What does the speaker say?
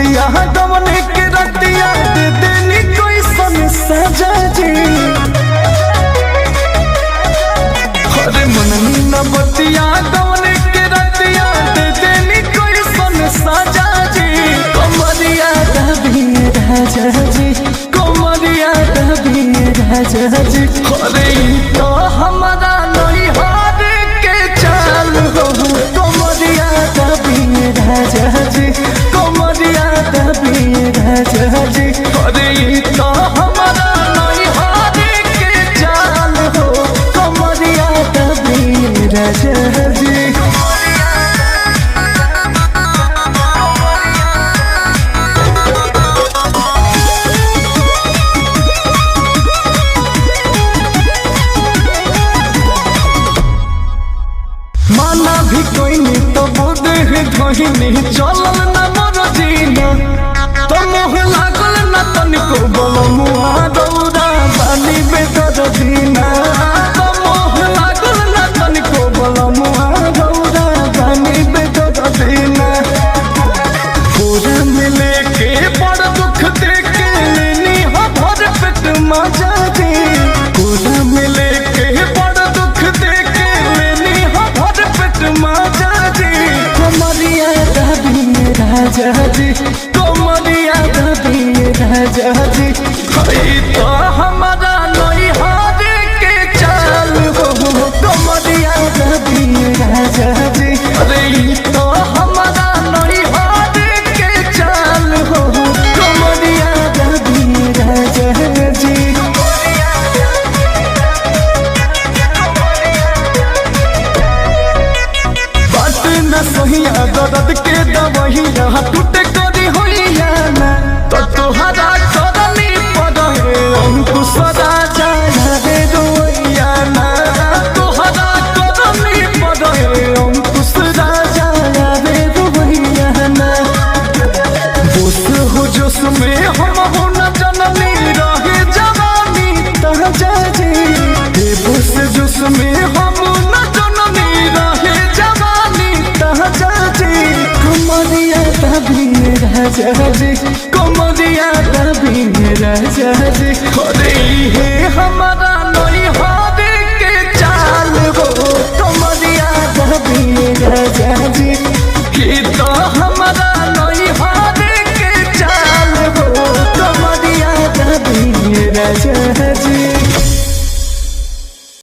बतिया दमन के रतिया दे देनी कोई सन सजा जी। अरे मननी न बतिया दमन के रतिया दे देनी कोई सन सजा जी। कमरिया दबी राजा जी, कमरिया दबी राजा जी। अरे तो हमारा नहीं हार के चाल हो, कमरिया दबी राजा जी, कमरिया दबी राजा जी। अरे तो हमारा नहीं हार के चाल हो, कमरिया दबी राजा जी। माना भी कोई नहीं तो बोधे है धोहिनी चलल न मोर जीना। तो मोह लागल न तनिको बलमुआ दौड़ा बानी बेदर दीना। तो मोह लागल न तनिको बलमुआ दौड़ा बानी बेदर दीना। पूरा मिले के बड़ दुख देके लेनी हो भर पेट मजा दी। पूरा मिले के बड़ दुख देके लेनी हो भर पेट मजा दी। कमरिया दबी राजा जी, कमरिया दबी राजा जी। हई तो हमारा नहीं हार के चाल हो, कमरिया दबी राजा जी। अरे तो हमारा नहीं हार के चाल हो, कमरिया दबी राजा जी। बात न सहिया दर्द के दवहिया टूटे करी होइया ना। तो तोहरा करनी पड़े अंकुश राजा रे रोइया ना। तोहरा करनी पड़े अंकुश राजा रे रोइया ना। बोस हो जोश में हम हो न जननी रहे जवानी ताजा जी। बोस जोश में हम न जननी रहे जवानी ताजा जी। कमरिया दबी राजा जी, कमरिया दबी राजा जी। अरे हे हमारा नहीं हार के चाल हो, कमरिया दबी राजा जी। कि तो हमारा नहीं हार